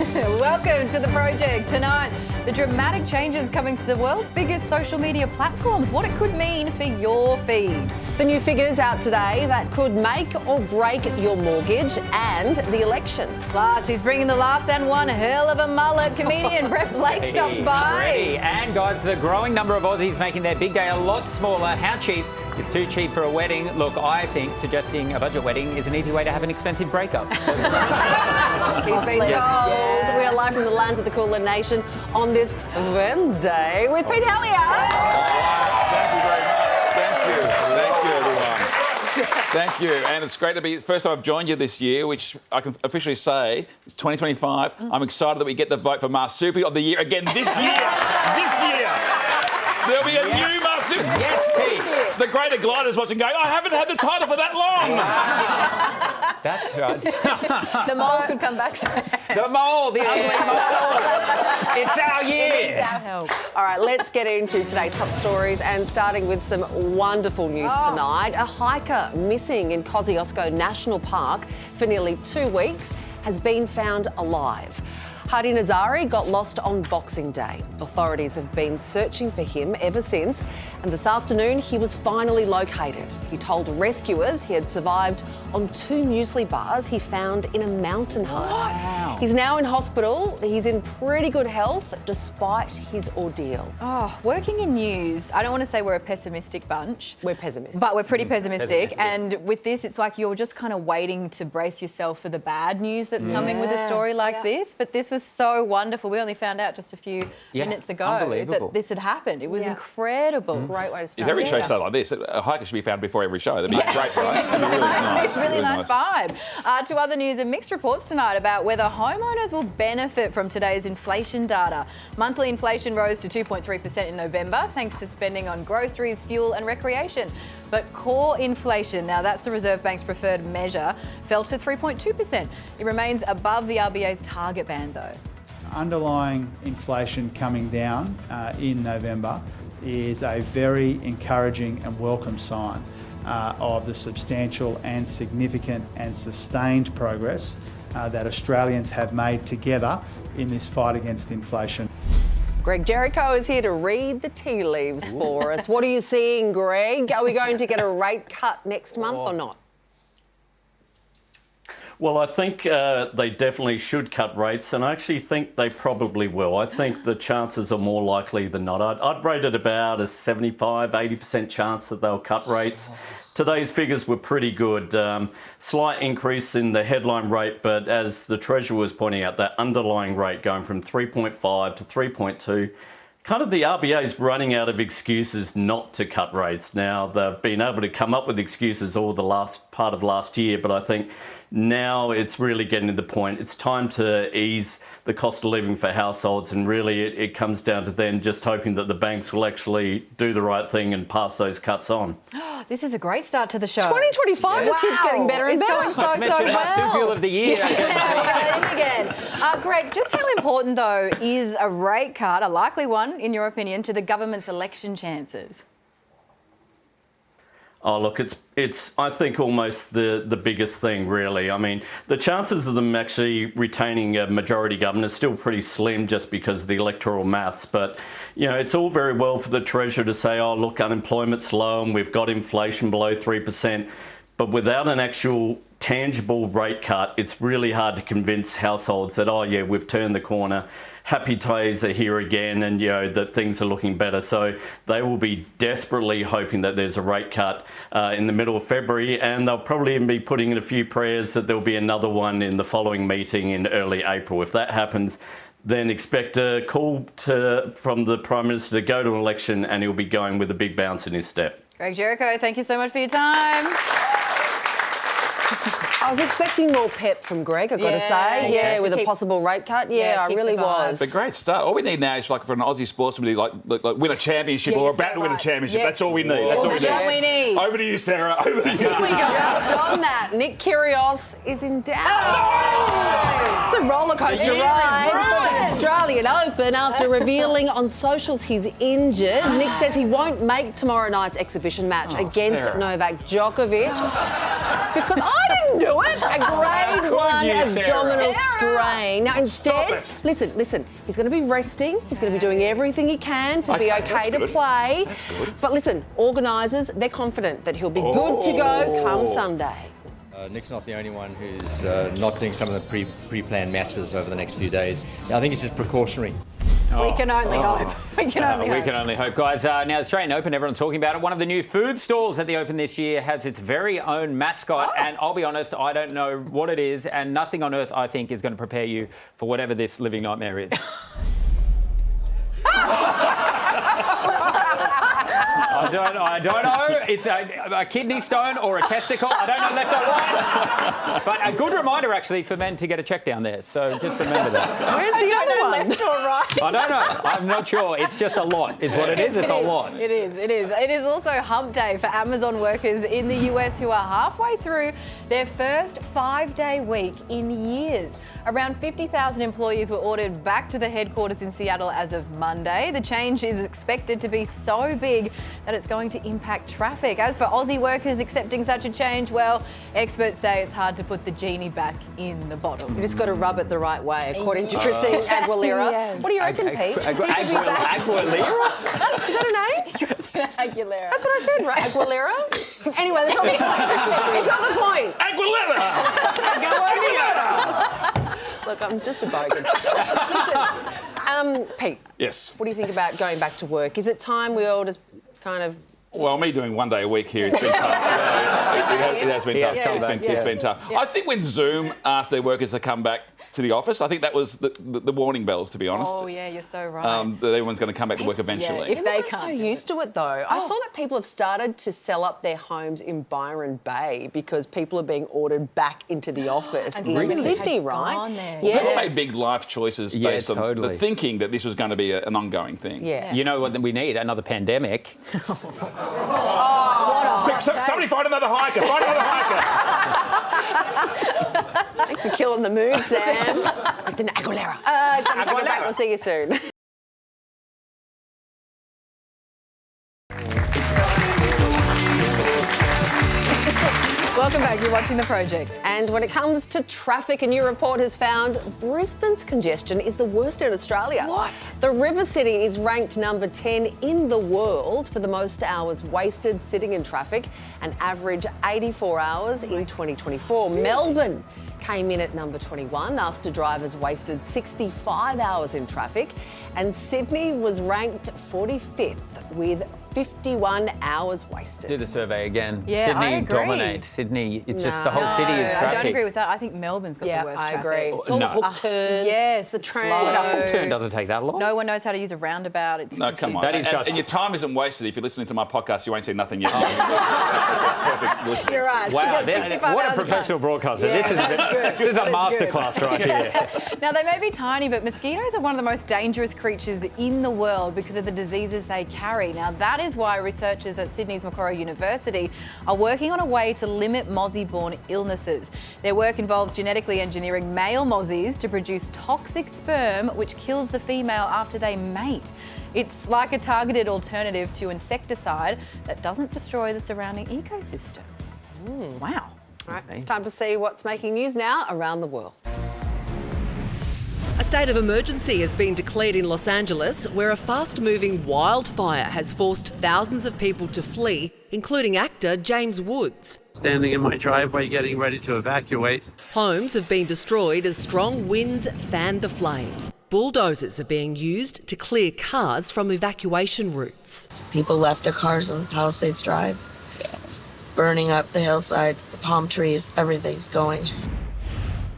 Welcome to the project. Tonight, the dramatic changes coming to the world's biggest social media platforms, what it could mean for your feed. The new figures out today that could make or break your mortgage and the election. Plus, he's bringing the laughs and one hell of a mullet. Comedian Brett Blake stops by. Ready. And guys, the growing number of Aussies making their big day a lot smaller. How cheap is too cheap for a wedding? Look, I think suggesting a budget wedding is an easy way to have an expensive breakup. He's been told. Yeah. We are live from the lands of the Greenland nation on this Wednesday with Pete Hellier. Thank you very much. Thank you, everyone. Thank you. And it's great to be, first time I've joined you this year, which I can officially say is 2025. I'm excited that we get the vote for Marsupi of the Year again this year. This year. There'll be a new Marsupi. Yes, Pete. The greater gliders watching going, I haven't had the title for that long. That's right. The mole could come back soon. The mole, the ugly mole. It's our year. It needs our help. All right, let's get into today's top stories and starting with some wonderful news tonight. A hiker missing in Kosciuszko National Park for nearly 2 weeks has been found alive. Hadi Nazari got lost on Boxing Day. Authorities have been searching for him ever since, and this afternoon he was finally located. He told rescuers he had survived on 2 muesli bars he found in a mountain hut. Wow. He's now in hospital. He's in pretty good health despite his ordeal. Oh, working in news, I don't want to say we're a pessimistic bunch. We're pessimistic. But we're pretty pessimistic. Pessimistic. And with this, it's like you're just kind of waiting to brace yourself for the bad news that's coming with a story like this. But this was so wonderful. We only found out just a few minutes ago unbelievable. that this had happened. It was incredible. Great way to start. If every show started like this, a hiker should be found before every show. That'd be great for us. It'd be really nice. It's really nice vibe. To other news and mixed reports tonight about whether homeowners will benefit from today's inflation data. Monthly inflation rose to 2.3% in November, thanks to spending on groceries, fuel and recreation. But core inflation, now that's the Reserve Bank's preferred measure, fell to 3.2%. It remains above the RBA's target band though. Underlying inflation coming down in November is a very encouraging and welcome sign of the substantial and significant and sustained progress that Australians have made together in this fight against inflation. Greg Jericho is here to read the tea leaves for us. What are you seeing, Greg? Are we going to get a rate cut next month or not? Well, I think they definitely should cut rates, and I actually think they probably will. I think the chances are more likely than not. I'd rate it about a 75-80% chance that they'll cut rates. Today's figures were pretty good. Slight increase in the headline rate, but as the Treasurer was pointing out, that underlying rate going from 3.5 to 3.2, kind of the RBA is running out of excuses not to cut rates. Now, they've been able to come up with excuses all the last part of last year, but I think now it's really getting to the point. It's time to ease the cost of living for households, and really it comes down to then just hoping that the banks will actually do the right thing and pass those cuts on. This is a great start to the show. 2025 just keeps getting better and It's better. going so Mention well. Marsupial of the Year. Again. Greg, just how important, though, is a rate cut, a likely one, in your opinion, to the government's election chances? Oh, look, it's I think almost the biggest thing, really. I mean, the chances of them actually retaining a majority government is still pretty slim just because of the electoral maths. But, you know, it's all very well for the Treasurer to say, oh, look, unemployment's low and we've got inflation below 3%. But without an actual tangible rate cut, it's really hard to convince households that, oh, yeah, we've turned the corner. Happy days are here again, and you know that things are looking better. So they will be desperately hoping that there's a rate cut in the middle of February, and they'll probably even be putting in a few prayers that there'll be another one in the following meeting in early April. If that happens, then expect a call from the Prime Minister to go to an election, and he'll be going with a big bounce in his step. Greg Jericho, thank you so much for your time. I was expecting more pep from Greg, I've got to say. Yeah, with a possible rate cut. Yeah, I really was. It's a great start. All we need now is like for an Aussie sportsman to like win a championship or about to win a championship. Yes. That's all we need. That's all we need. Over to you, Sarah. Over to you. Just on that, Nick Kyrgios is in doubt. It's a roller coaster ride for the Australian Open after revealing on socials he's injured. Nick says he won't make tomorrow night's exhibition match against Novak Djokovic. Because I didn't do it. A grade 1 you, abdominal Sarah? strain. Now, instead, listen, he's going to be resting. He's going to be doing everything he can to be okay to play. That's good. But listen, organisers, they're confident that he'll be good to go come Sunday. Nick's not the only one who's not doing some of the pre-planned matches over the next few days. I think it's just precautionary. We can only hope. We can only hope. We can only hope, guys. Now, the Australian Open, everyone's talking about it. One of the new food stalls at the Open this year has its very own mascot. And I'll be honest, I don't know what it is. And nothing on earth, I think, is going to prepare you for whatever this living nightmare is. I don't know. It's a kidney stone or a testicle. I don't know left or right. But a good reminder, actually, for men to get a check down there. So just remember that. Where's the other one? Left or right? I don't know. I'm not sure. It's just a lot, is what it is. It's a lot. It is. It is also hump day for Amazon workers in the US who are halfway through their first 5-day week in years. Around 50,000 employees were ordered back to the headquarters in Seattle as of Monday. The change is expected to be so big that it's going to impact traffic. As for Aussie workers accepting such a change, well, experts say it's hard to put the genie back in the bottle. You just got to rub it the right way, according to Christine Aguilera. Yes. What do you reckon, Pete? Aguilera? Is that her name? Christina Aguilera. That's what I said, right? Aguilera? Anyway, that's not the point. It's not the point. Aguilera! Look, I'm just a bogan. Listen, Pete. Yes. What do you think about going back to work? Is it time we all just kind of... Well, me doing 1 day a week here, it's been tough. It has been tough. It's been tough. I think when Zoom asked their workers to come back to the office, I think that was the warning bells, to be honest. Oh, yeah, you're so right. That everyone's going to come back to work eventually. if they I'm can't so do used to it, though. I saw that people have started to sell up their homes in Byron Bay because people are being ordered back into the office And in so many Sydney, had right? gone there. Yeah. People made big life choices Yeah, based on totally. the thinking that this was going to be an ongoing thing. Yeah. You know what we need? Another pandemic. Somebody find another hiker. Find another hiker. Thanks for killing the mood, Sam. Christina Aguilera. Come take it back. We'll see you soon. Welcome back. You're watching The Project. And when it comes to traffic, a new report has found Brisbane's congestion is the worst in Australia. What? The River City is ranked number 10 in the world for the most hours wasted sitting in traffic, an average 84 hours in 2024. Melbourne came in at number 21 after drivers wasted 65 hours in traffic, and Sydney was ranked 45th with 51 hours wasted. Do the survey again. Yeah, Sydney I agree. dominates. Sydney, it's just the whole city is traffic. I don't agree with that. I think Melbourne's got the worst I traffic. agree. It's all the hook turns, yes, the it's train. slow. A hook turn doesn't take that long. No one knows how to use a roundabout. It's No, come on. That is just- and your time isn't wasted. If you're listening to my podcast, you won't see nothing yet. Perfect listening. You're right. Wow, We've got 65 what a hours of professional time. broadcaster. Yeah, This is a masterclass right here. Now, they may be tiny, but mosquitoes are one of the most dangerous creatures in the world because of the diseases they carry. Now, that is why researchers at Sydney's Macquarie University are working on a way to limit mozzie-borne illnesses. Their work involves genetically engineering male mozzies to produce toxic sperm, which kills the female after they mate. It's like a targeted alternative to insecticide that doesn't destroy the surrounding ecosystem. Wow. All right, it's time to see what's making news now around the world. A state of emergency has been declared in Los Angeles, where a fast-moving wildfire has forced thousands of people to flee, including actor James Woods. Standing in my driveway getting ready to evacuate. Homes have been destroyed as strong winds fan the flames. Bulldozers are being used to clear cars from evacuation routes. People left their cars on Palisades Drive, burning up the hillside, the palm trees, everything's going.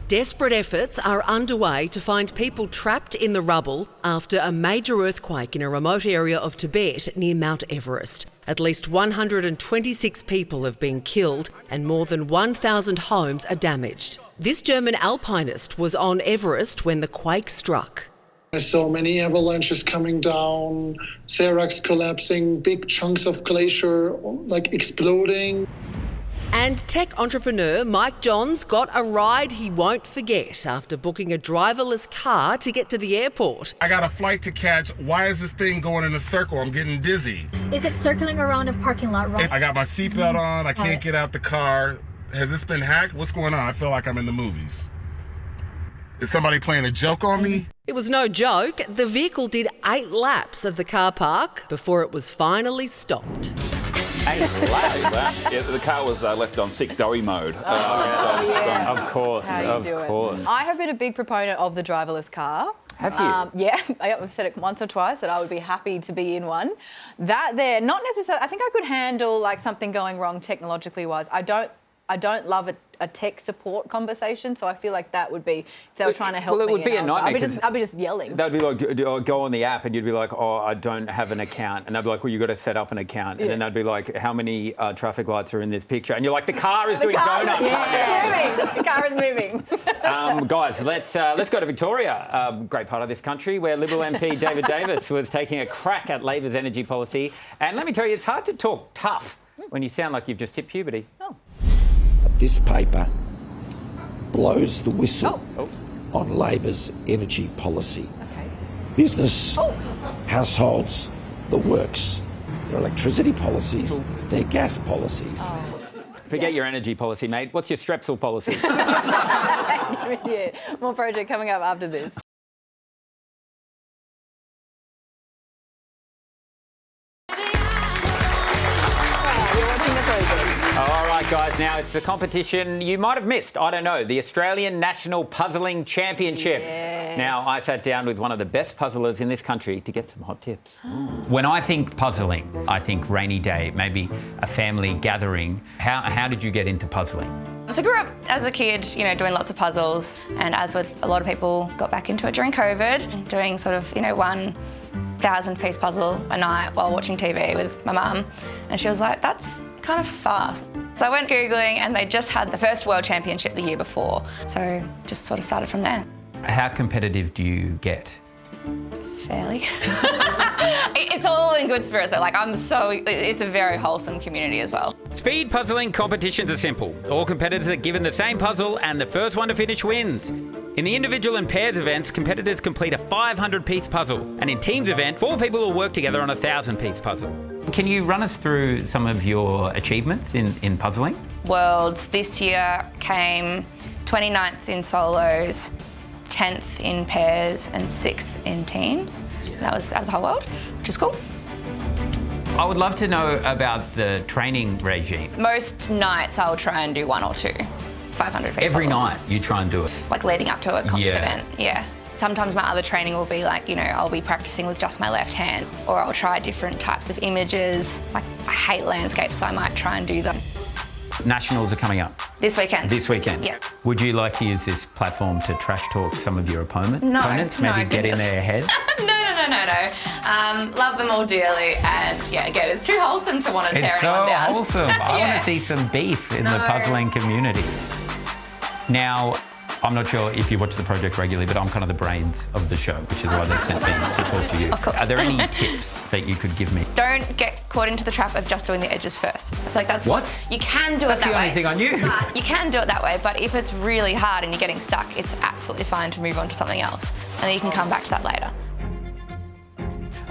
Desperate efforts are underway to find people trapped in the rubble after a major earthquake in a remote area of Tibet near Mount Everest. At least 126 people have been killed and more than 1,000 homes are damaged. This German alpinist was on Everest when the quake struck. I saw many avalanches coming down, seracs collapsing, big chunks of glacier like exploding. And tech entrepreneur Mike Johns got a ride he won't forget after booking a driverless car to get to the airport. I got a flight to catch. Why is this thing going in a circle? I'm getting dizzy. Is it circling around a parking lot wrong? I got my seatbelt on. I can't get out the car. Has this been hacked? What's going on? I feel like I'm in the movies. Is somebody playing a joke on me? It was no joke. The vehicle did 8 laps of the car park before it was finally stopped. 8 laps? Yeah, the car was left on sick dory mode. Of course, How you do it. I have been a big proponent of the driverless car. Have you? Yeah, I've said it once or twice that I would be happy to be in one. That there, not necessarily. I think I could handle like something going wrong technologically wise. I don't love a tech support conversation, so I feel like that would be, if they were trying to help me. Well, it would be a nightmare. I'd be just yelling. They'd be like, go on the app, and you'd be like, oh, I don't have an account. And they'd be like, well, you've got to set up an account. And then they'd be like, how many traffic lights are in this picture? And you're like, the car is doing donuts. The car is moving. Guys, let's go to Victoria, great part of this country, where Liberal MP David Davis was taking a crack at Labor's energy policy. And let me tell you, it's hard to talk tough when you sound like you've just hit puberty. This paper blows the whistle on Labor's energy policy. Business, households, the works, their electricity policies, their gas policies. Forget your energy policy, mate. What's your Strepsil policy? More project coming up after this. All right, guys, now it's the competition you might have missed. I don't know, the Australian National Puzzling Championship. Yes. Now, I sat down with one of the best puzzlers in this country to get some hot tips. When I think puzzling, I think rainy day, maybe a family gathering. How did you get into puzzling? So I grew up as a kid, doing lots of puzzles, and as with a lot of people, got back into it during COVID, doing sort of, 1,000-piece puzzle a night while watching TV with my mum, and she was like, that's kind of fast. So I went Googling, and they just had the first World Championship the year before, so just sort of started from there. How competitive do you get? Fairly. It's all in good spirits, though. It's a very wholesome community as well. Speed puzzling competitions are simple. All competitors are given the same puzzle, and the first one to finish wins. In the individual and pairs events, competitors complete a 500-piece puzzle, and in teams event, 4 people will work together on a 1,000-piece puzzle. Can you run us through some of your achievements in puzzling? Worlds this year came 29th in solos, 10th in pairs, and 6th in teams. That was out of the whole world, which is cool. I would love to know about the training regime. Most nights I'll try and do 1 or 2 500-piece Every puzzle. night you try and do it? Like leading up to a comp event, yeah. Sometimes my other training will be like, I'll be practicing with just my left hand, or I'll try different types of images. Like, I hate landscapes, so I might try and do them. Nationals are coming up. This weekend. This weekend? Yes. Would you like to use this platform to trash talk some of your opponents? No, Maybe get in their heads? No. Love them all dearly, and again, it's too wholesome to want to tear anyone down. It's so wholesome. I want to see some beef in the puzzling community. Now, I'm not sure if you watch the project regularly, but I'm kind of the brains of the show, which is why they sent me to talk to you. Of course. Are there any tips that you could give me? Don't get caught into the trap of just doing the edges first. I feel like that's what? You can do that's it that way. That's the only thing I knew. You can do it that way, but if it's really hard and you're getting stuck, it's absolutely fine to move on to something else, and then you can come back to that later.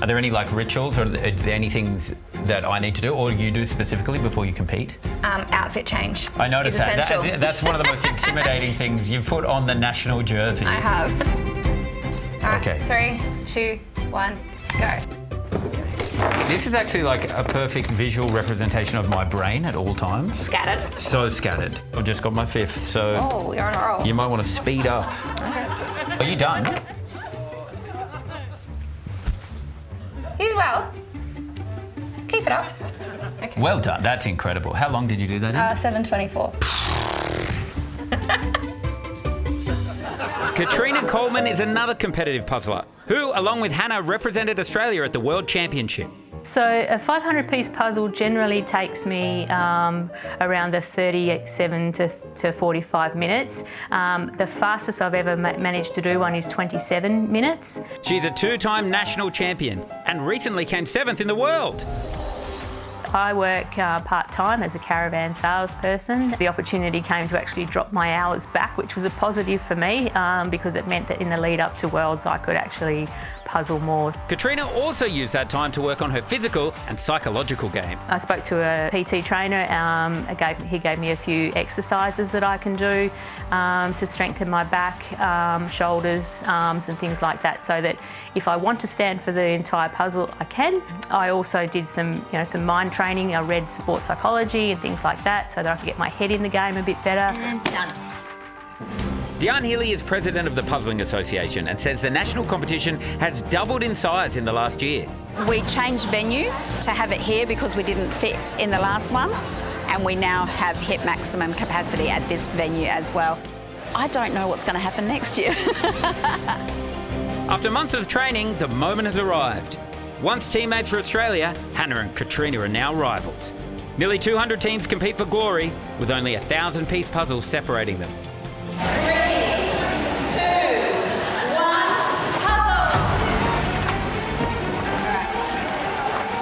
Are there any rituals, or are there any things that I need to do, or you do specifically before you compete? Outfit change. I noticed that. Essential. That's one of the most intimidating things. You've put on the national jersey. I have. All right, okay. 3, 2, 1, go. This is actually like a perfect visual representation of my brain at all times. Scattered. So scattered. I've just got my 5th, so oh, you're on a roll. You might want to speed up. Okay. Are you done? You did well. Keep it up. Okay. Well done. That's incredible. How long did you do that in? 7:24. Katrina Coleman is another competitive puzzler who, along with Hannah, represented Australia at the World Championship. So a 500-piece puzzle generally takes me around the 37 to 45 minutes. The fastest I've ever managed to do one is 27 minutes. She's a 2-time national champion and recently came 7th in the world. I work part-time as a caravan salesperson. The opportunity came to actually drop my hours back, which was a positive for me because it meant that in the lead up to Worlds I could actually puzzle more. Katrina also used that time to work on her physical and psychological game. I spoke to a PT trainer. He gave me a few exercises that I can do to strengthen my back, shoulders, arms and things like that, so that if I want to stand for the entire puzzle, I can. I also did some mind training. I read sports psychology and things like that so that I could get my head in the game a bit better. Done. Diane Healy is president of the Puzzling Association and says the national competition has doubled in size in the last year. We changed venue to have it here because we didn't fit in the last one, and we now have hit maximum capacity at this venue as well. I don't know what's going to happen next year. After months of training, the moment has arrived. Once teammates for Australia, Hannah and Katrina are now rivals. Nearly 200 teams compete for glory, with only 1,000-piece puzzles separating them. 3, 2, 1, puzzle!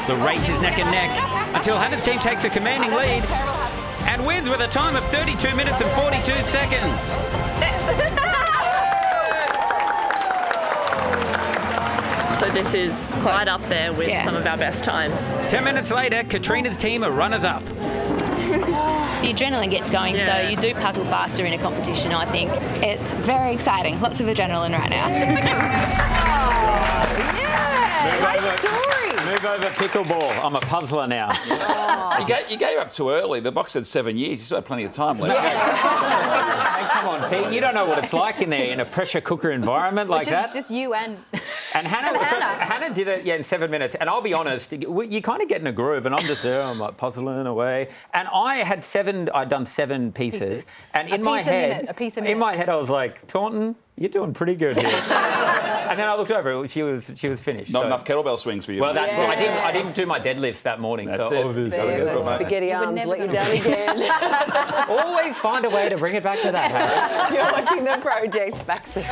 The race is neck and neck until Hannah's team takes a commanding lead and wins with a time of 32 minutes and 42 seconds. So this is quite up there with some of our best times. 10 minutes later, Katrina's team are runners-up. The adrenaline gets going, so you do puzzle faster in a competition, I think. It's very exciting. Lots of adrenaline right now. Move over pickleball. I'm a puzzler now. You gave up too early. The box said 7 years. You still had plenty of time left. Hey, come on, Pete. You don't know what it's like in there in a pressure cooker environment like that. Just you and Hannah. Hannah. Hannah did it in 7 minutes. And I'll be honest, you kind of get in a groove, and I'm just there. I'm like puzzling away. And I'd done 7 pieces. And in my head, I was like, Taunton, you're doing pretty good here. And then I looked over. She was finished. Not enough kettlebell swings for you. Well, that's what I didn't do my deadlifts that morning. That's so it. Spaghetti arms let you down again. Always find a way to bring it back to that, Harris. You're watching The Project. Back soon.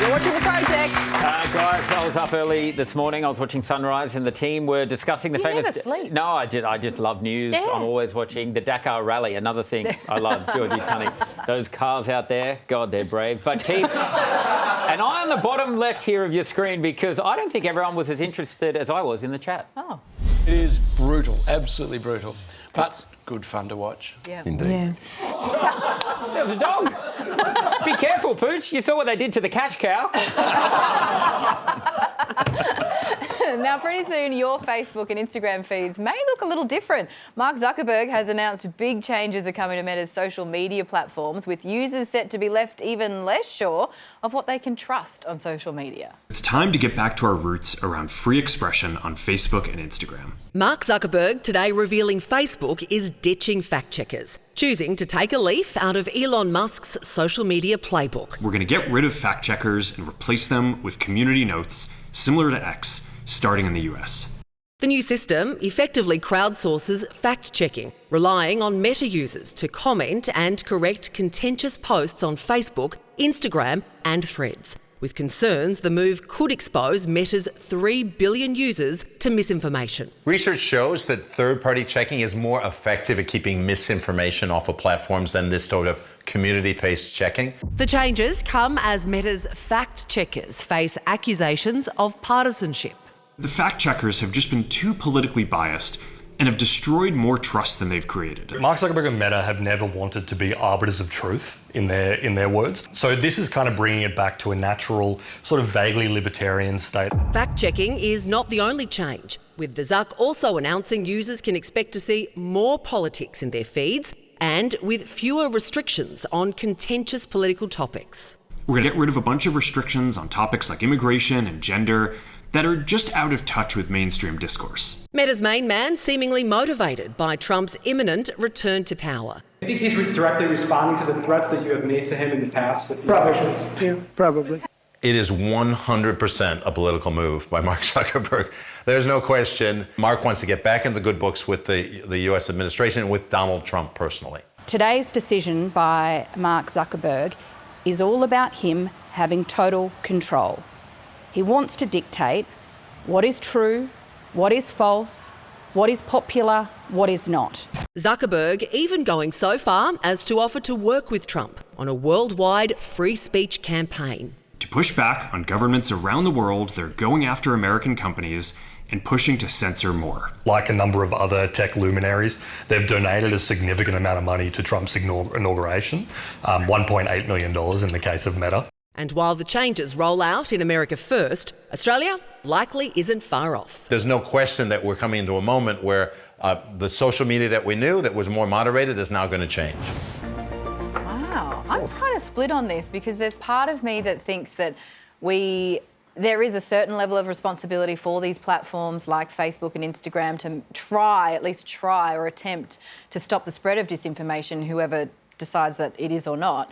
You're watching The Project. Guys, I was up early this morning. I was watching Sunrise, and the team were discussing the famous. Never sleep. No, I just love news. Yeah. I'm always watching the Dakar Rally. Another thing I love, Georgie Tunney. Those cars out there, God, they're brave. But keep an eye on the bottom left here of your screen, because I don't think everyone was as interested as I was in the chat. Oh. It is brutal, absolutely brutal. But good fun to watch. Yeah. Indeed. Yeah. There was a dog. Be careful, Pooch. You saw what they did to the cash cow. Now, pretty soon, your Facebook and Instagram feeds may look a little different. Mark Zuckerberg has announced big changes are coming to Meta's social media platforms, with users set to be left even less sure of what they can trust on social media. It's time to get back to our roots around free expression on Facebook and Instagram. Mark Zuckerberg today revealing Facebook is ditching fact-checkers, choosing to take a leaf out of Elon Musk's social media playbook. We're going to get rid of fact-checkers and replace them with community notes, similar to X, starting in the US. The new system effectively crowdsources fact-checking, relying on Meta users to comment and correct contentious posts on Facebook, Instagram and Threads, with concerns the move could expose Meta's 3 billion users to misinformation. Research shows that third-party checking is more effective at keeping misinformation off of platforms than this sort of community-based checking. The changes come as Meta's fact-checkers face accusations of partisanship. The fact-checkers have just been too politically biased and have destroyed more trust than they've created. Mark Zuckerberg and Meta have never wanted to be arbiters of truth in their words. So this is kind of bringing it back to a natural, sort of vaguely libertarian state. Fact-checking is not the only change, with the Zuck also announcing users can expect to see more politics in their feeds and with fewer restrictions on contentious political topics. We're going to get rid of a bunch of restrictions on topics like immigration and gender that are just out of touch with mainstream discourse. Meta's main man seemingly motivated by Trump's imminent return to power. I think he's directly responding to the threats that you have made to him in the past. Probably. Yeah, probably. It is 100% a political move by Mark Zuckerberg. There's no question. Mark wants to get back in the good books with the US administration and with Donald Trump personally. Today's decision by Mark Zuckerberg is all about him having total control. He wants to dictate what is true, what is false, what is popular, what is not. Zuckerberg even going so far as to offer to work with Trump on a worldwide free speech campaign. To push back on governments around the world, they're going after American companies and pushing to censor more. Like a number of other tech luminaries, they've donated a significant amount of money to Trump's inauguration, $1.8 million in the case of Meta. And while the changes roll out in America first, Australia likely isn't far off. There's no question that we're coming into a moment where the social media that we knew that was more moderated is now going to change. Wow. I'm kind of split on this because there's part of me that thinks that there is a certain level of responsibility for these platforms like Facebook and Instagram to at least try or attempt to stop the spread of disinformation, whoever decides that it is or not.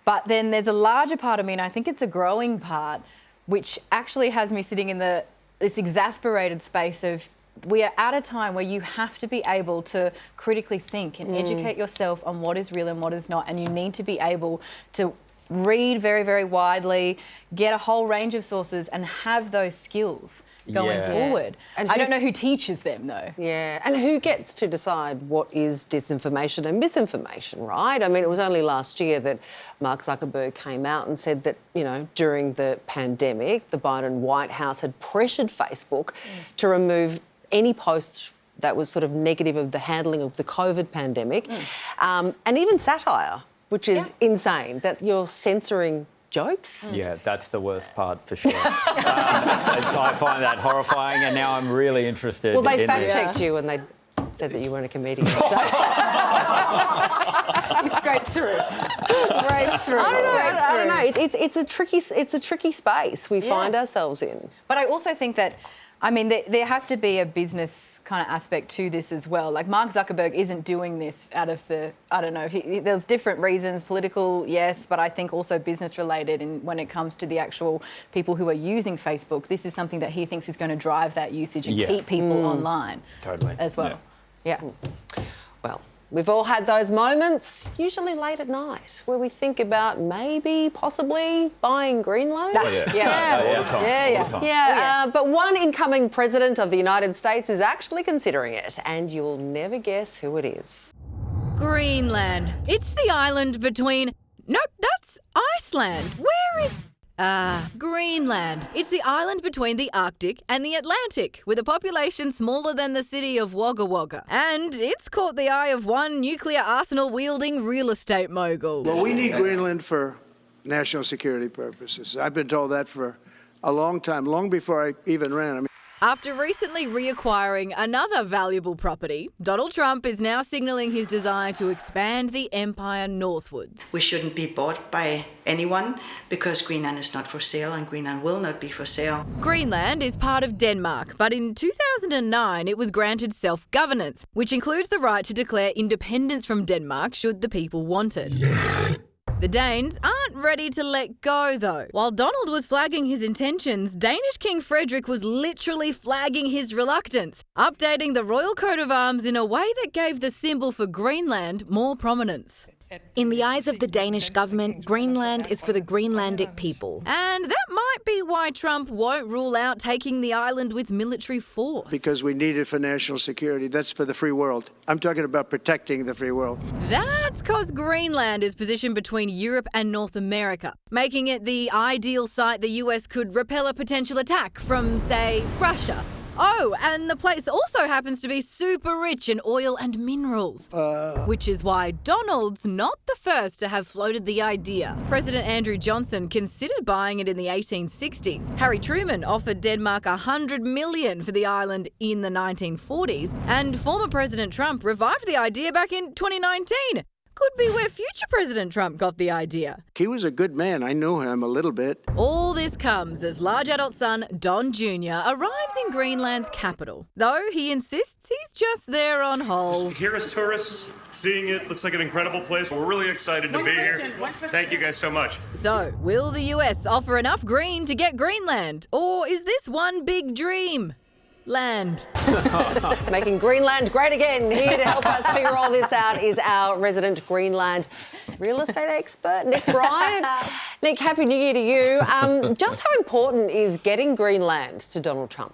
But then there's a larger part of me, and I think it's a growing part, which actually has me sitting in this exasperated space of we are at a time where you have to be able to critically think and educate yourself on what is real and what is not, and you need to be able to read very, very widely, get a whole range of sources and have those skills going forward. And I don't know who teaches them though. Yeah, and who gets to decide what is disinformation and misinformation, right? I mean, it was only last year that Mark Zuckerberg came out and said that, you know, during the pandemic, the Biden White House had pressured Facebook to remove any posts that was sort of negative of the handling of the COVID pandemic, and even satire, which is insane, that you're censoring jokes. Yeah, that's the worst part for sure. I find that horrifying, and now I'm really interested. Well, they fact-checked you and they said that you weren't a comedian. So. You scraped through. I don't know. It's a tricky space we find ourselves in. But I also think that, I mean, there has to be a business kind of aspect to this as well. Like, Mark Zuckerberg isn't doing this out of I don't know, there's different reasons, political, yes, but I think also business related. And when it comes to the actual people who are using Facebook, this is something that he thinks is going to drive that usage and keep people online as well. Yeah. Well, we've all had those moments, usually late at night, where we think about maybe, possibly buying Greenland. All the time. But one incoming president of the United States is actually considering it, and you'll never guess who it is. Greenland. It's the island between... Nope, that's Iceland. Where is... Greenland. It's the island between the Arctic and the Atlantic, with a population smaller than the city of Wagga Wagga. And it's caught the eye of one nuclear arsenal-wielding real estate mogul. Well, we need Greenland for national security purposes. I've been told that for a long time, long before I even ran. After recently reacquiring another valuable property, Donald Trump is now signalling his desire to expand the empire northwards. We shouldn't be bought by anyone because Greenland is not for sale and Greenland will not be for sale. Greenland is part of Denmark, but in 2009 it was granted self-governance, which includes the right to declare independence from Denmark should the people want it. The Danes aren't ready to let go, though. While Donald was flagging his intentions, Danish King Frederick was literally flagging his reluctance, updating the royal coat of arms in a way that gave the symbol for Greenland more prominence. In the eyes of the Danish government, Greenland is for the Greenlandic people. And that might be why Trump won't rule out taking the island with military force. Because we need it for national security. That's for the free world. I'm talking about protecting the free world. That's because Greenland is positioned between Europe and North America, making it the ideal site the US could repel a potential attack from, say, Russia. Oh, and the place also happens to be super rich in oil and minerals, which is why Donald's not the first to have floated the idea. President Andrew Johnson considered buying it in the 1860s. Harry Truman offered Denmark $100 million for the island in the 1940s, and former President Trump revived the idea back in 2019. Could be where future President Trump got the idea. He was a good man. I knew him a little bit. All this comes as large adult son Don Jr. arrives in Greenland's capital. Though he insists he's just there on holes. Here as tourists, seeing it looks like an incredible place. We're really excited to be here. Thank you guys so much. So, will the US offer enough green to get Greenland? Or is this one big dream? Land. Making Greenland great again. Here to help us figure all this out is our resident Greenland real estate expert, Nick Bryant. Nick, Happy New Year to you. Just how important is getting Greenland to Donald Trump?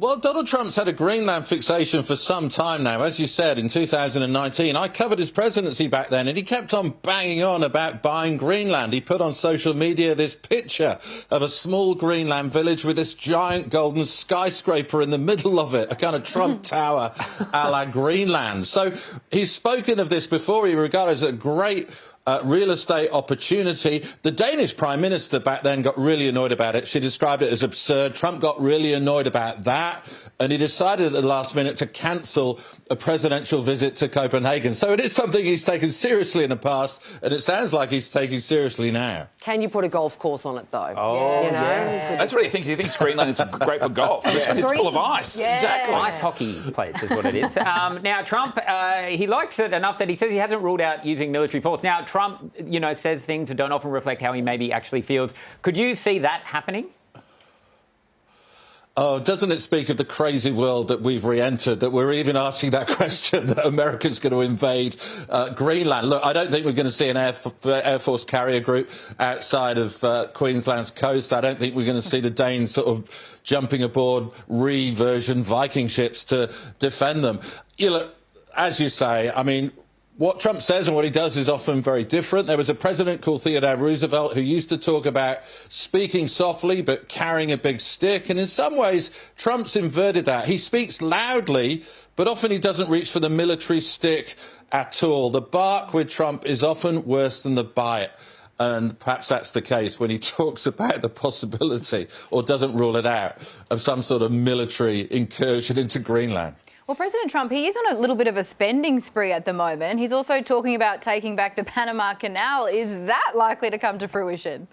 Well, Donald Trump's had a Greenland fixation for some time now. As you said, in 2019, I covered his presidency back then, and he kept on banging on about buying Greenland. He put on social media this picture of a small Greenland village with this giant golden skyscraper in the middle of it, a kind of Trump Tower a la Greenland. So he's spoken of this before. He regarded it as a great real estate opportunity. The Danish Prime Minister back then got really annoyed about it. She described it as absurd. Trump got really annoyed about that, and he decided at the last minute to cancel a presidential visit to Copenhagen. So it is something he's taken seriously in the past, and it sounds like he's taking seriously now. Can you put a golf course on it, though? Oh, you know? yeah. That's what he thinks. He thinks Greenland is great for golf. It's full of ice. Yeah. Exactly. Ice hockey place is what it is. Now, Trump, he likes it enough that he says he hasn't ruled out using military force. Now, Trump, says things that don't often reflect how he maybe actually feels. Could you see that happening? Oh, doesn't it speak of the crazy world that we've re-entered, that we're even asking that question, that America's going to invade Greenland? Look, I don't think we're going to see an Air Force carrier group outside of Queensland's coast. I don't think we're going to see the Danes sort of jumping aboard version Viking ships to defend them. Look, as you say, I mean, what Trump says and what he does is often very different. There was a president called Theodore Roosevelt who used to talk about speaking softly but carrying a big stick. And in some ways, Trump's inverted that. He speaks loudly, but often he doesn't reach for the military stick at all. The bark with Trump is often worse than the bite. And perhaps that's the case when he talks about the possibility, or doesn't rule it out, of some sort of military incursion into Greenland. Well, President Trump, he is on a little bit of a spending spree at the moment. He's also talking about taking back the Panama Canal. Is that likely to come to fruition?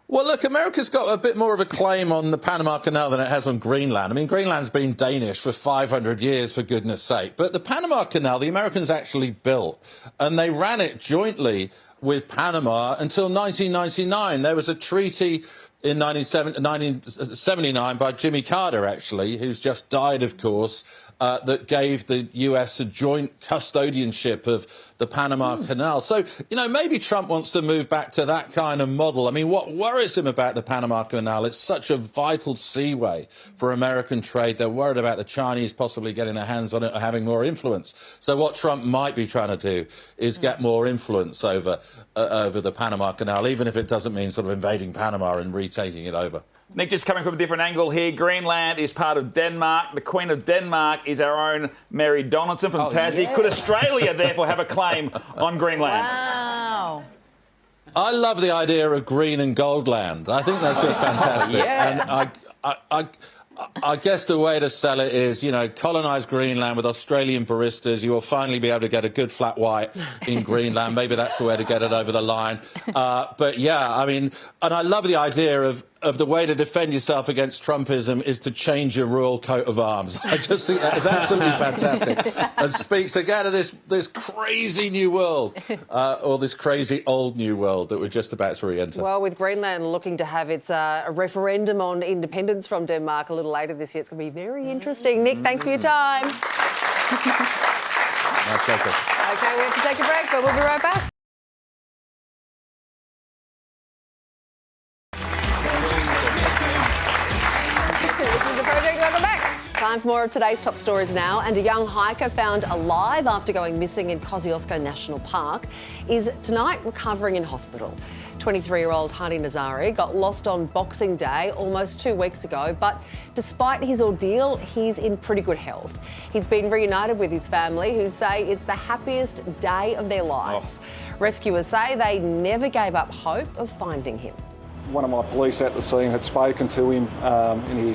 Well, look, America's got a bit more of a claim on the Panama Canal than it has on Greenland. I mean, Greenland's been Danish for 500 years, for goodness sake. But the Panama Canal, the Americans actually built, and they ran it jointly with Panama until 1999. There was a treaty in 1979 by Jimmy Carter, actually, who's just died, of course, that gave the US a joint custodianship of the Panama Canal. So, maybe Trump wants to move back to that kind of model. I mean, what worries him about the Panama Canal? It's such a vital seaway for American trade. They're worried about the Chinese possibly getting their hands on it or having more influence. So what Trump might be trying to do is get more influence over the Panama Canal, even if it doesn't mean sort of invading Panama and retaking it over. Nick, just coming from a different angle here, Greenland is part of Denmark. The Queen of Denmark is our own Mary Donaldson from Tassie. Yeah. Could Australia, therefore, have a claim on Greenland? Wow. I love the idea of green and gold land. I think that's just fantastic. Yeah. And I guess the way to sell it is, colonise Greenland with Australian baristas. You will finally be able to get a good flat white in Greenland. Maybe that's the way to get it over the line. But yeah, I mean, and I love the idea of the way to defend yourself against Trumpism is to change your royal coat of arms. I just think that is absolutely fantastic and speaks again of this crazy new world, or this crazy old new world that we're just about to re-enter. Well, with Greenland looking to have its referendum on independence from Denmark a little later this year, it's going to be very interesting. Nick, thanks for your time. My pleasure. OK, we have to take a break, but we'll be right back. Welcome back. Time for more of today's top stories now. And a young hiker found alive after going missing in Kosciuszko National Park is tonight recovering in hospital. 23-year-old Hani Nazari got lost on Boxing Day almost 2 weeks ago, but despite his ordeal, he's in pretty good health. He's been reunited with his family, who say it's the happiest day of their lives. Rescuers say they never gave up hope of finding him. One of my police at the scene had spoken to him and he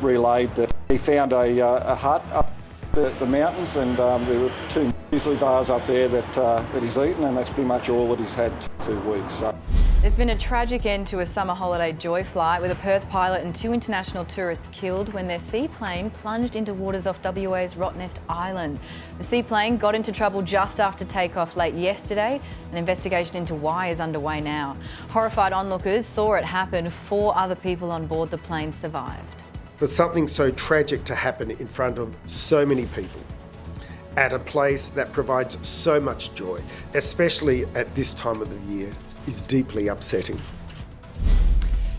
relayed that he found a hut up the mountains, and there were 2 muesli bars up there that he's eaten, and that's pretty much all that he's had 2 weeks. So. There's been a tragic end to a summer holiday joy flight with a Perth pilot and 2 international tourists killed when their seaplane plunged into waters off WA's Rottnest Island. The seaplane got into trouble just after takeoff late yesterday. An investigation into why is underway now. Horrified onlookers saw it happen. 4 other people on board the plane survived. For something so tragic to happen in front of so many people, at a place that provides so much joy, especially at this time of the year, is deeply upsetting.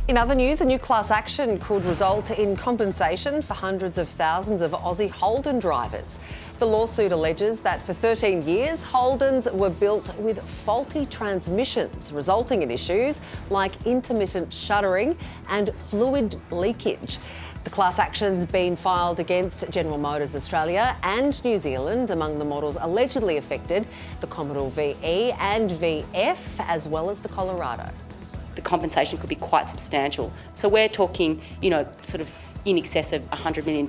In other news, a new class action could result in compensation for hundreds of thousands of Aussie Holden drivers. The lawsuit alleges that for 13 years, Holdens were built with faulty transmissions, resulting in issues like intermittent shuddering and fluid leakage. The class action's been filed against General Motors Australia and New Zealand among the models allegedly affected, the Commodore VE and VF, as well as the Colorado. The compensation could be quite substantial. So we're talking, sort of in excess of $100 million.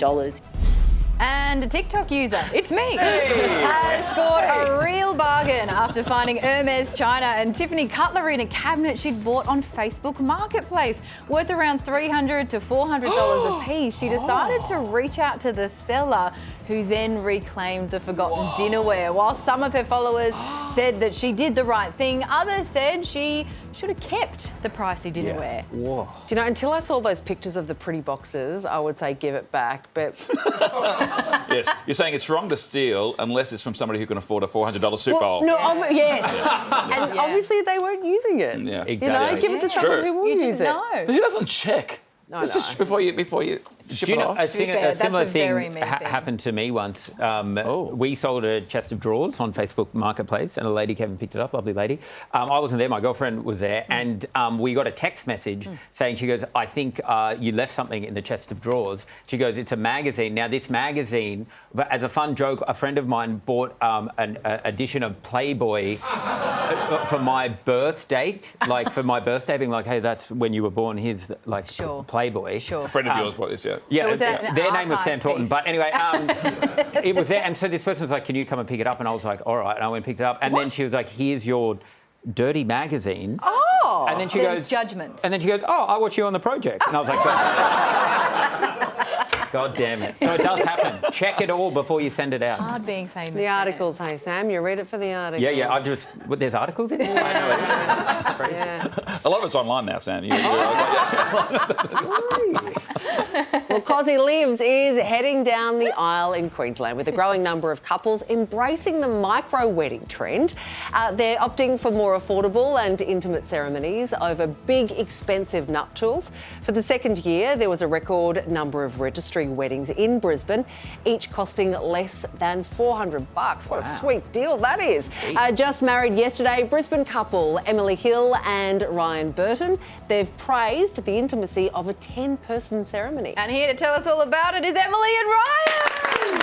And a TikTok user, it's me, has scored a real bargain after finding Hermes China and Tiffany cutlery in a cabinet she'd bought on Facebook Marketplace, worth around $300 to $400 a piece. She decided to reach out to the seller, who then reclaimed the forgotten dinnerware. While some of her followers said that she did the right thing, others said she should have kept the pricey dinnerware. Whoa. Do you know, until I saw those pictures of the pretty boxes, I would say give it back, but... Yes, you're saying it's wrong to steal unless it's from somebody who can afford a $400 soup bowl. No, yes. And obviously they weren't using it. Yeah, exactly. You know, give it to someone who will use it. But who doesn't check? Just before you ship it off. A similar thing happened to me once. We sold a chest of drawers on Facebook Marketplace, and a lady came and picked it up, lovely lady. I wasn't there, my girlfriend was there, and we got a text message saying, she goes, I think you left something in the chest of drawers. She goes, it's a magazine. Now, this magazine, as a fun joke, a friend of mine bought an edition of Playboy for my birth date, like for my birthday, being like, hey, that's when you were born, here's like Playboy. A friend of yours bought this, yeah. Yeah, their name was Sam Taunton. But anyway, it was there. And so this person was like, can you come and pick it up? And I was like, all right. And I went and picked it up. And then she was like, here's your dirty magazine. Oh! And then she There's goes... judgment. And then she goes, oh, I watch you on the project. And I was like, God damn it. So it does happen. Check it all before you send it out. Hard being famous. The articles, hey, Sam, you read it for the articles. Yeah, there's articles in it? I know it. Yeah. A lot of it's online now, Sam. Well, Cosy Lives is heading down the aisle in Queensland with a growing number of couples embracing the micro-wedding trend. They're opting for more affordable and intimate ceremonies over big, expensive nuptials. For the second year, there was a record number of registry weddings in Brisbane, each costing less than $400. What a sweet deal that is. Just married yesterday, Brisbane couple Emily Hill and Ryan Burton. They've praised the intimacy of a 10-person ceremony. And here to tell us all about it is Emily and Ryan.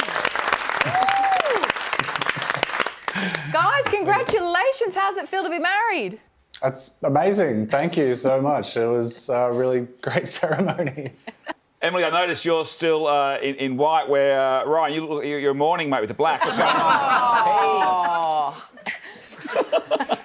Guys, congratulations. How's it feel to be married? That's amazing. Thank you so much. It was a really great ceremony. Emily, I noticed you're still in white, where Ryan, you're mourning, mate, with the black. What's going on?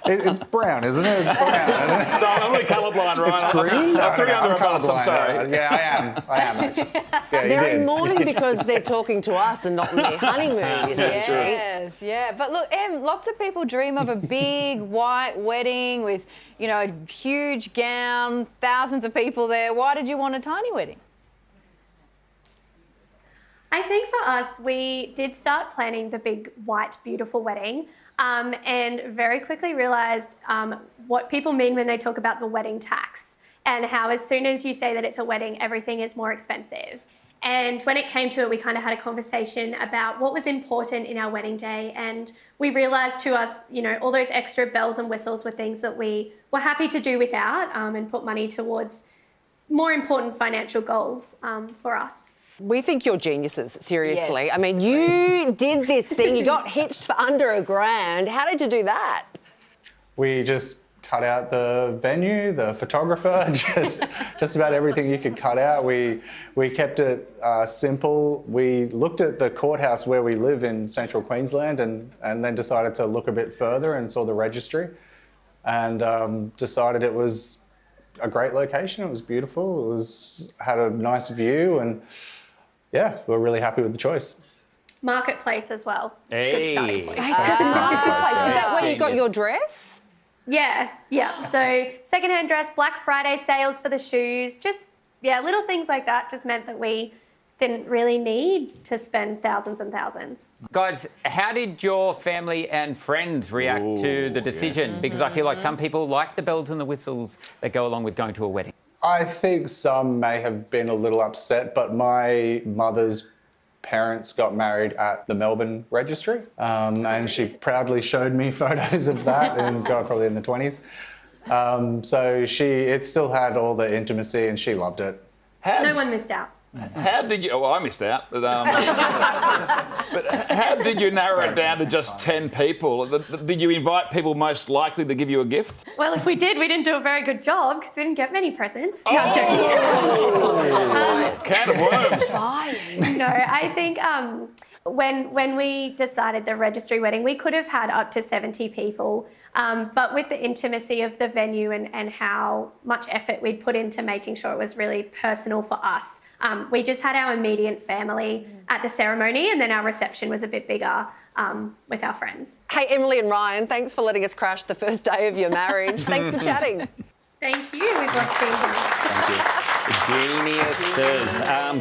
It's brown, isn't it? It's brown. So I'm really colourblind, Ryan. It's green? I threw you under a bus, I'm sorry. Yeah, I am actually. Yeah, they're in mourning because they're talking to us and not on their honeymoon, you see. Yes, yeah. But look, Em, lots of people dream of a big white wedding with, a huge gown, thousands of people there. Why did you want a tiny wedding? I think for us, we did start planning the big, white, beautiful wedding and very quickly realised what people mean when they talk about the wedding tax and how as soon as you say that it's a wedding, everything is more expensive. And when it came to it, we kind of had a conversation about what was important in our wedding day. And we realised to us, all those extra bells and whistles were things that we were happy to do without and put money towards more important financial goals for us. We think you're geniuses, seriously. Yes. I mean, you did this thing, you got hitched for under $1,000. How did you do that? We just cut out the venue, the photographer, just about everything you could cut out. We kept it simple. We looked at the courthouse where we live in central Queensland and then decided to look a bit further and saw the registry and decided it was a great location. It was beautiful. Had a nice view and yeah, we're really happy with the choice. Marketplace as well. Hey. It's a good starting point. Marketplace. Is that where you got your dress? Yeah. So secondhand dress, Black Friday sales for the shoes, little things like that just meant that we didn't really need to spend thousands and thousands. Guys, how did your family and friends react to the decision? Yes. Because I feel like some people like the bells and the whistles that go along with going to a wedding. I think some may have been a little upset, but my mother's parents got married at the Melbourne Registry, and she proudly showed me photos of that, and God, probably in the 20s. So it still had all the intimacy, and she loved it. No one missed out. How did you? Well, I missed out. But how did you narrow it down to just 10 people? Did you invite people most likely to give you a gift? Well, if we did, we didn't do a very good job because we didn't get many presents. No, I'm joking. Can of worms. No, I think when we decided the registry wedding, we could have had up to 70 people. But with the intimacy of the venue and how much effort we'd put into making sure it was really personal for us, we just had our immediate family at the ceremony, and then our reception was a bit bigger with our friends. Hey, Emily and Ryan, thanks for letting us crash the first day of your marriage. Thanks for chatting. Thank you. We've loved being here. Thank you. Geniuses.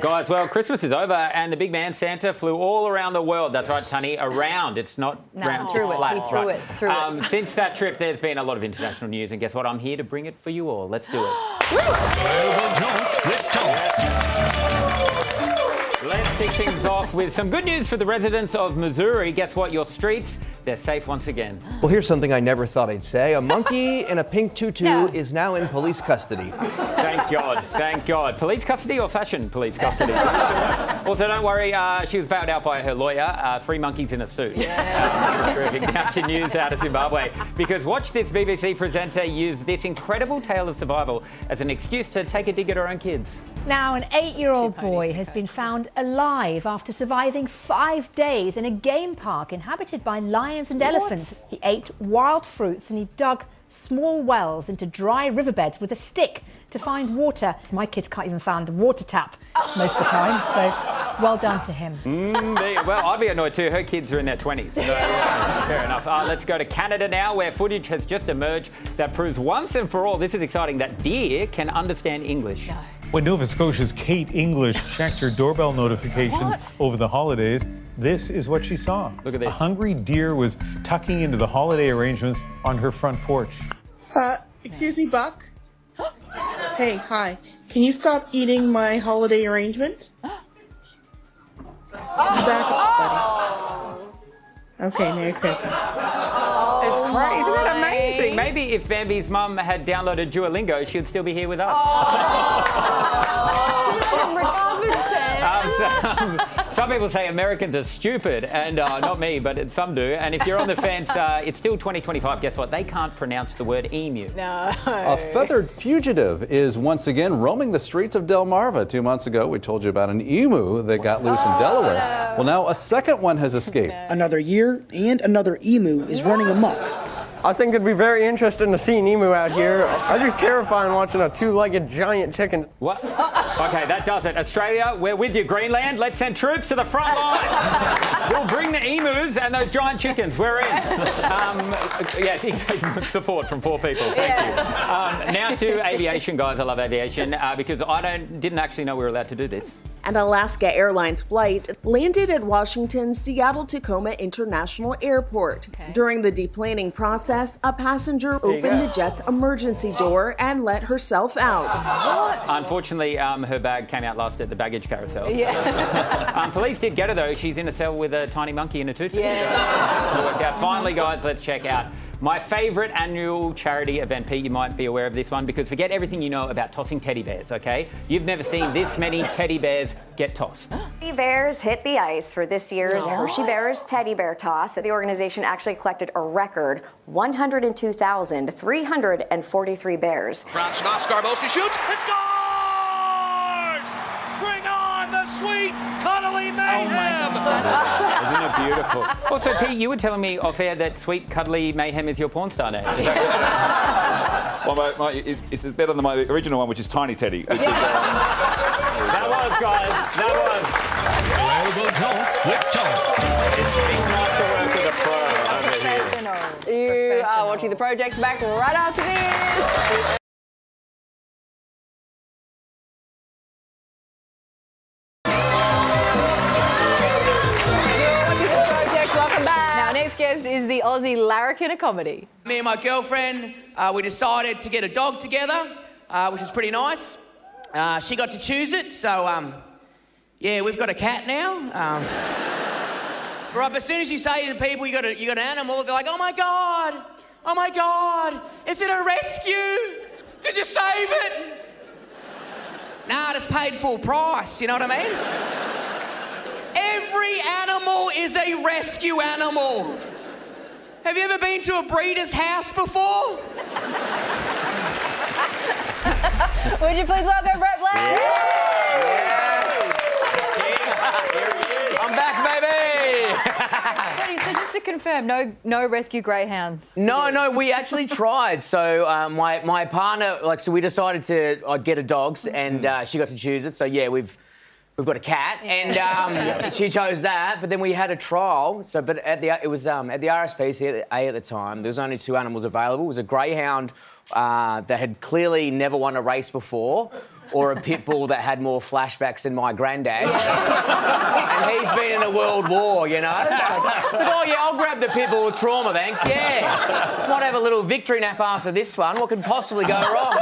Guys, well, Christmas is over and the big man Santa flew all around the world. That's right, Tunny, around. It's not round, through it's it. flat. He threw right. it. Through it. Since that trip, there's been a lot of international news, and guess what? I'm here to bring it for you all. Let's do it. Let's kick things off with some good news for the residents of Missouri. Guess what? Your streets, they're safe once again. Well, here's something I never thought I'd say. A monkey in a pink tutu is now in police custody. Thank God, thank God. Police custody or fashion police custody? Also, don't worry, she was bailed out by her lawyer. 3 monkeys in a suit. Terrific. Now to news out of Zimbabwe. Because watch this BBC presenter use this incredible tale of survival as an excuse to take a dig at her own kids. Now, an 8-year-old boy has been found alive after surviving 5 days in a game park inhabited by lions and elephants. He ate wild fruits and he dug small wells into dry riverbeds with a stick to find water. My kids can't even find the water tap most of the time, so well done to him. Well, I'd be annoyed too. Her kids are in their 20s. So, yeah, fair enough. Let's go to Canada now, where footage has just emerged that proves once and for all, this is exciting, that deer can understand English. No. When Nova Scotia's Kate English checked her doorbell notifications over the holidays, this is what she saw. Look at this. A hungry deer was tucking into the holiday arrangements on her front porch. Excuse me, Buck? Hey, hi. Can you stop eating my holiday arrangement? Back up, buddy. Okay, Merry Christmas. It's crazy. Isn't that amazing? Maybe if Bambi's mum had downloaded Duolingo, she'd still be here with us. Some people say Americans are stupid, and not me, but some do. And if you're on the fence, it's still 2025. Guess what? They can't pronounce the word emu. No. A feathered fugitive is once again roaming the streets of Delmarva. 2 months ago, we told you about an emu that got loose in Delaware. No. Well, now a second one has escaped. Another year and another emu is running amok. I think it'd be very interesting to see an emu out here. I'd be terrifying watching a 2-legged giant chicken. What? Okay, that does it. Australia, we're with you. Greenland, let's send troops to the front line. We'll bring the emus and those giant chickens. We're in. Yeah, support from 4 people. Thank you. Now to aviation, guys. I love aviation because I didn't actually know we were allowed to do this. An Alaska Airlines flight landed at Washington's Seattle-Tacoma International Airport. During the deplaning process, a passenger opened the jet's emergency door and let herself out. Unfortunately, her bag came out last at the baggage carousel. Yeah. Police did get her, though. She's in a cell with a tiny monkey in a tutu. Yeah. Worked out. Finally, guys, let's check out my favourite annual charity event. Pete, you might be aware of this one because forget everything you know about tossing teddy bears, okay? You've never seen this many teddy bears get tossed. Teddy bears hit the ice for this year's Hershey Bears Teddy Bear Toss. The organization actually collected a record 102,343 bears. Brown Scarbosi shoots and scores! Bring on the sweet cuddly mayhem! Isn't it beautiful? Also, Pete, you were telling me off air that Sweet Cuddly Mayhem is your porn star name. Is that Well, it's better than my original one, which is Tiny Teddy. Which is, that was, guys. That was. It's not the work of a pro over here. You are watching The Project. Back right after this. Next guest is the Aussie larrikin of comedy. Me and my girlfriend, we decided to get a dog together. which was pretty nice. She got to choose it, so yeah, we've got a cat now. Right, but as soon as you say to people you got an animal, they're like, oh my God, is it a rescue? Did you save it? Nah, I just paid full price, you know what I mean? Every animal is a rescue animal. Have you ever been to a breeder's house before? Would you please welcome Brett Black? I'm back, baby! So just to confirm, no rescue greyhounds? No, we actually tried. So my partner, so we decided to get a dog, and she got to choose it. So yeah, we've got a cat, and she chose that. But then we had a trial. But at the RSPCA at the time, there was only 2 animals available. It was a greyhound that had clearly never won a race before, or a pit bull that had more flashbacks than my granddad. And he's been in a world war, you know? I said, oh, yeah, I'll grab the pit bull with trauma, thanks. Yeah. Might have a little victory nap after this one. What could possibly go wrong?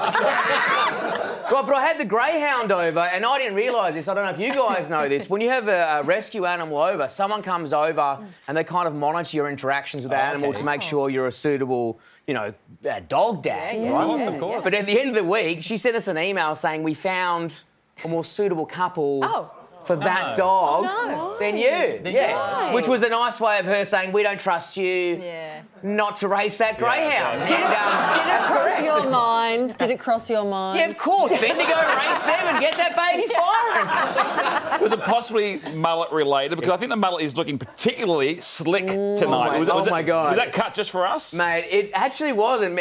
Well, but I had the greyhound over, and I didn't realise this. I don't know if you guys know this. When you have a rescue animal over, someone comes over and they kind of monitor your interactions with the animal to make sure you're a suitable, dog dad, right? Of course. But at the end of the week, she sent us an email saying we found a more suitable couple for that dog than you. Yeah. Which was a nice way of her saying, we don't trust you not to race that greyhound. Did it cross your mind? Did it cross your mind? Yeah, of course, Bendigo, race 7, get that baby firing. Was it possibly mullet related? Because I think the mullet is looking particularly slick tonight. Oh my God. Was that cut just for us? Mate, it actually wasn't.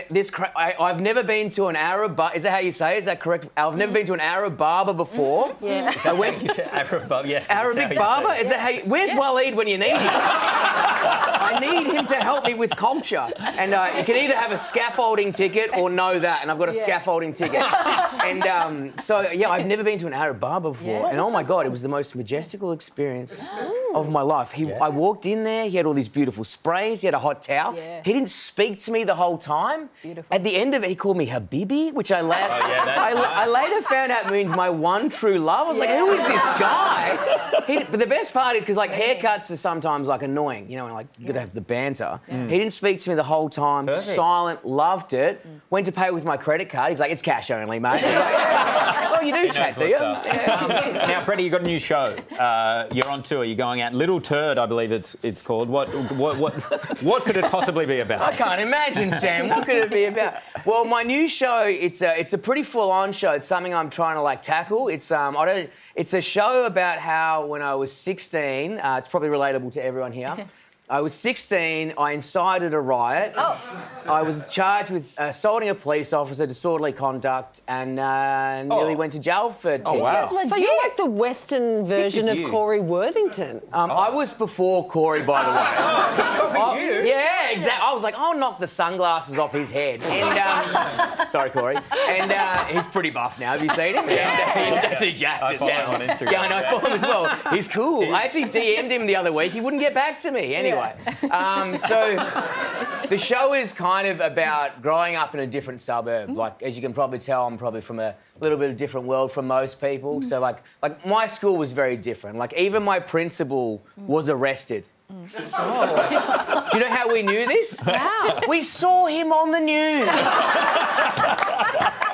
I've never been to an Arab barber. Is that how you say it? Is that correct? I've never been to an Arab barber before. Yeah. I went... Arab barber, yes. Arabic barber? Is that how you... Where's Waleed when you need him? I need him to help me with culture. And you can either have a scaffolding ticket or know that, and I've got a scaffolding ticket. And so, yeah, I've never been to an Arab barber before. And oh my God, it was the most majestical experience of my life. I walked in there, he had all these beautiful sprays, he had a hot towel. He didn't speak to me the whole time. At the end of it, he called me Habibi, which I later found out means my one true love. I was like, who is this guy? But the best part is because haircuts are sometimes annoying, and you got to have the banter. He didn't speak to me the whole time. Perfect. Silent, loved it. Went to pay with my credit card. He's like, it's cash only, mate. Oh, you do chat, do you? Now, Freddie, you've got a new show. You're on tour. You're going out. Little Turd, I believe it's called. What could it possibly be about? I can't imagine, Sam. What could it be about? Well, my new show, it's a pretty full-on show. It's something I'm trying to tackle. It's a show about how when I was 16, it's probably relatable to everyone here. I was 16, I incited a riot. I was charged with assaulting a police officer, disorderly conduct, and nearly went to jail for 10 years. So you're like the Western version of Corey Worthington. I was before Corey, by the way. Yeah, exactly. I was like, I'll knock the sunglasses off his head. And sorry, Corey. And he's pretty buff now. Have you seen him? And he's actually jacked I as follow hell. him on Instagram. Yeah, I know. I follow him as well. He's cool. I actually DM'd him the other week. He wouldn't get back to me. Anyway. So the show is kind of about growing up in a different suburb. As you can probably tell, I'm probably from a little bit of a different world from most people. So like my school was very different. Even my principal was arrested. Do you know how we knew this? How? We saw him on the news.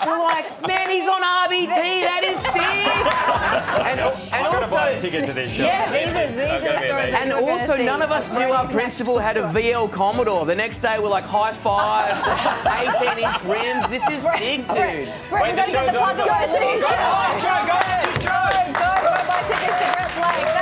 We're like, man, he's on RBT. That is sick. And I'm going to buy a ticket to this show. Yeah. And also, none of us knew our principal had a VL Commodore. The next day, we're like, high five, 18-inch rims. This is sick, dude. Brett, we've got to get the plug away. Go to the show. Go buy tickets to Brett Blake.